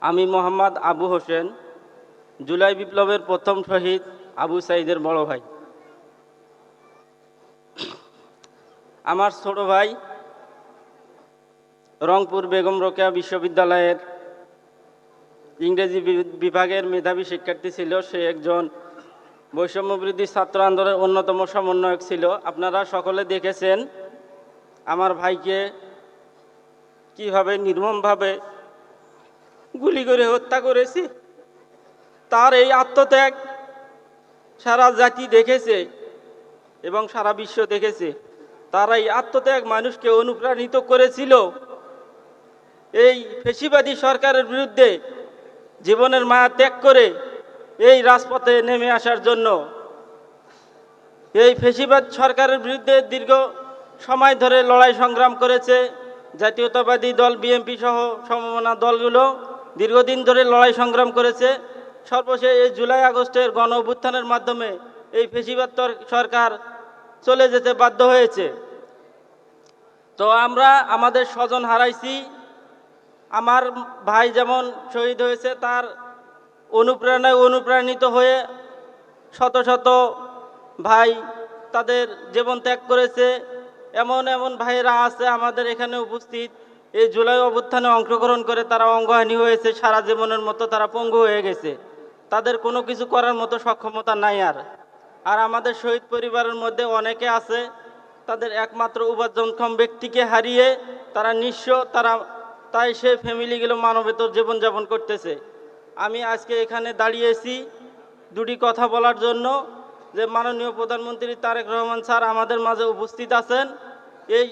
আমি মোহাম্মদ আবু হোসেন, জুলাই বিপ্লবের প্রথম শহীদ আবু সাঈদের বড় ভাই। আমার ছোট ভাই রংপুর বেগম রোকেয়া বিশ্ববিদ্যালয়ের ইংরেজি বিভাগের মেধাবী শিক্ষার্থী ছিল। সে একজন বৈষম্যবিরোধী ছাত্র আন্দোলনের অন্যতম সমন্বয়ক ছিল। আপনারা সকলে দেখেছেন আমার ভাইকে কিভাবে নির্মমভাবে গুলি করে হত্যা করেছে। তার এই আত্মত্যাগ সারা জাতি দেখেছে এবং সারা বিশ্ব দেখেছে। তার এই আত্মত্যাগ মানুষকে অনুপ্রাণিত করেছিল এই ফ্যাসিবাদী সরকারের বিরুদ্ধে জীবনের মায়া ত্যাগ করে এই রাজপথে নেমে আসার জন্য। এই ফ্যাসিবাদ সরকারের বিরুদ্ধে দীর্ঘ সময় ধরে লড়াই সংগ্রাম করেছে জাতীয়তাবাদী দল বিএনপি সহ সমমনা দলগুলো দীর্ঘদিন ধরে লড়াই সংগ্রাম করেছে। সর্বশেষ এই জুলাই আগস্টের গণ অভ্যুত্থানের মাধ্যমে এই ফ্যাসিবাদ সরকার চলে যেতে বাধ্য হয়েছে। তো আমরা আমাদের স্বজন হারাইছি। আমার ভাই যেমন শহীদ হয়েছে, তার অনুপ্রেরণায় অনুপ্রাণিত হয়ে শত শত ভাই তাদের জীবন ত্যাগ করেছে। এমন এমন ভাইয়েরা আছে আমাদের এখানে উপস্থিত, এই জুলাই অভ্যুত্থানে অংশগ্রহণ করে তারা অঙ্গহানি হয়েছে, সারা জীবনের মতো তারা পঙ্গু হয়ে গেছে। তাদের কোনো কিছু করার মতো সক্ষমতা নাই। আর আমাদের শহীদ পরিবারের মধ্যে অনেকে আছে তাদের একমাত্র উপার্জনক্ষম ব্যক্তিকে হারিয়ে তারা নিঃস্ব, তাই সে ফ্যামিলিগুলো মানবেতর জীবনযাপন করতেছে। আমি আজকে এখানে দাঁড়িয়েছি দুটি কথা বলার জন্য, যে মাননীয় প্রধানমন্ত্রী তারেক রহমান স্যার আমাদের মাঝে উপস্থিত আছেন। এই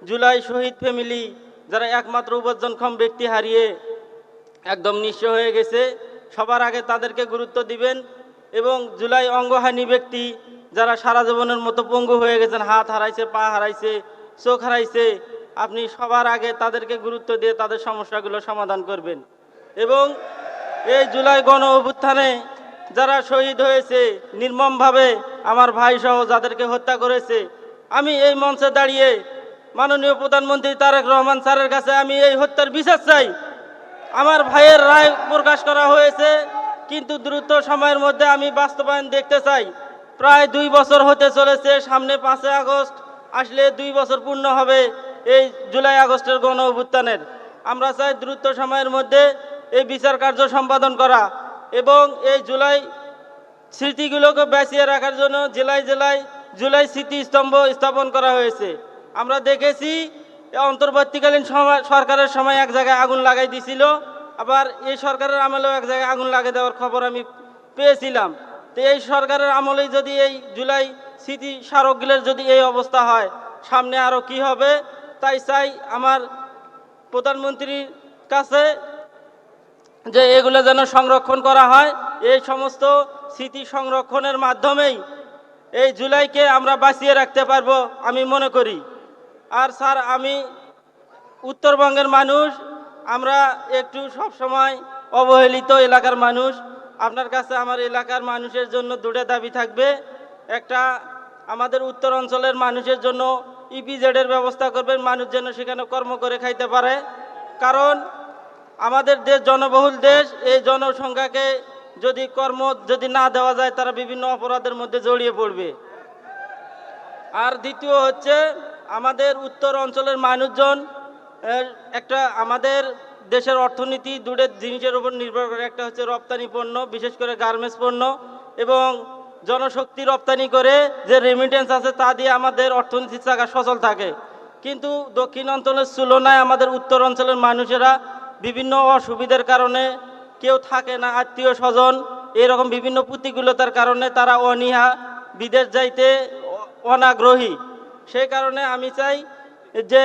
জুলাই শহীদ ফ্যামিলি যারা একমাত্র উপার্জনক্ষম ব্যক্তি হারিয়ে একদম নিঃস্ব হয়ে গেছে, সবার আগে তাদেরকে গুরুত্ব দিবেন। এবং জুলাই অঙ্গহানি ব্যক্তি যারা সারা জীবনের মতো পঙ্গু হয়ে গেছেন, হাত হারাইছে, পা হারাইছে, চোখ হারাইছে, আপনি সবার আগে তাদেরকে গুরুত্ব দিয়ে তাদের সমস্যাগুলো সমাধান করবেন। এবং এই জুলাই গণ অভ্যুত্থানে যারা শহীদ হয়েছে নির্মমভাবে, আমার ভাই সহ যাদেরকে হত্যা করেছে, আমি এই মঞ্চে দাঁড়িয়ে মাননীয় প্রধানমন্ত্রী তারেক রহমান স্যারের কাছে আমি এই হত্যার বিচার চাই। আমার ভাইয়ের রায় প্রকাশ করা হয়েছে, কিন্তু দ্রুত সময়ের মধ্যে আমি বাস্তবায়ন দেখতে চাই। প্রায় 2 বছর হতে চলেছে, সামনে 5 আগস্ট আসলে 2 বছর পূর্ণ হবে এই জুলাই আগস্টের গণ অভ্যুত্থানের। আমরা চাই দ্রুত সময়ের মধ্যে এই বিচার কার্য সম্পাদন করা এবং এই জুলাই স্মৃতিগুলোকে বাঁচিয়ে রাখার জন্য জেলায় জেলায় জুলাই স্মৃতিস্তম্ভ স্থাপন করা হয়েছে। আমরা দেখেছি অন্তর্বর্তীকালীন সরকারের সময় এক জায়গায় আগুন লাগাই দিছিল, আবার এই সরকারের আমলেও এক জায়গায় আগুন লাগিয়ে দেওয়ার খবর আমি পেয়েছিলাম। তো এই সরকারের আমলেই যদি এই জুলাই স্মৃতি স্মারকগুলোর যদি এই অবস্থা হয়, সামনে আরও কি হবে। তাই চাই আমার প্রধানমন্ত্রীর কাছে যে এগুলো যেন সংরক্ষণ করা হয়। এই সমস্ত স্মৃতি সংরক্ষণের মাধ্যমেই এই জুলাইকে আমরা বাঁচিয়ে রাখতে পারবো আমি মনে করি। আর স্যার, আমি উত্তরবঙ্গের মানুষ, আমরা একটু সবসময় অবহেলিত এলাকার মানুষ। আপনার কাছে আমার এলাকার মানুষের জন্য 2টা দাবি থাকবে। একটা, আমাদের উত্তর অঞ্চলের মানুষের জন্য ইপিজেডের ব্যবস্থা করবেন, মানুষ যেন সেখানে কর্ম করে খাইতে পারে। কারণ আমাদের দেশ জনবহুল দেশ, এই জনসংখ্যাকে যদি কর্ম না দেওয়া যায়, তারা বিভিন্ন অপরাধের মধ্যে জড়িয়ে পড়বে। আর দ্বিতীয় হচ্ছে, আমাদের উত্তর অঞ্চলের মানুষজন একটা, আমাদের দেশের অর্থনীতি 2টা জিনিসের উপর নির্ভর করে। একটা হচ্ছে রপ্তানি পণ্য, বিশেষ করে গার্মেন্টস পণ্য, এবং জনশক্তি রপ্তানি করে যে রেমিটেন্স আছে তা দিয়ে আমাদের অর্থনীতির চাকা সচল থাকে। কিন্তু দক্ষিণ অঞ্চলের তুলনায় আমাদের উত্তর অঞ্চলের মানুষেরা বিভিন্ন অসুবিধার কারণে, কেউ থাকে না আত্মীয় স্বজন, এরকম বিভিন্ন প্রতিকূলতার কারণে তারা অনীহা, বিদেশ যাইতে অনাগ্রহী। সেই কারণে আমি চাই যে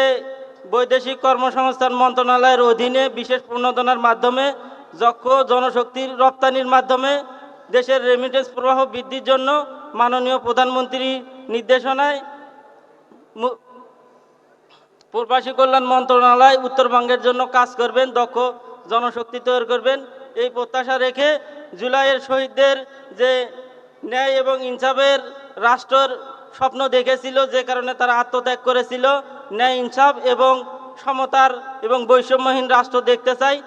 বৈদেশিক কর্মসংস্থান মন্ত্রণালয়ের অধীনে বিশেষ প্রণোদনার মাধ্যমে দক্ষ জনশক্তির রপ্তানির মাধ্যমে দেশের রেমিটেন্স প্রবাহ বৃদ্ধির জন্য মাননীয় প্রধানমন্ত্রীর নির্দেশনায় প্রবাসী কল্যাণ মন্ত্রণালয় উত্তরবঙ্গের জন্য কাজ করবেন, দক্ষ জনশক্তি তৈরি করবেন। এই প্রত্যাশা রেখে জুলাইয়ের শহীদদের যে ন্যায় এবং ইনসাফের রাষ্ট্রের স্বপ্ন দেখেছিল, যে কারণে তারা আত্মত্যাগ করেছিল, ন্যায় ইনসাফ এবং সমতার এবং বৈষম্যহীন রাষ্ট্র দেখতে চাই।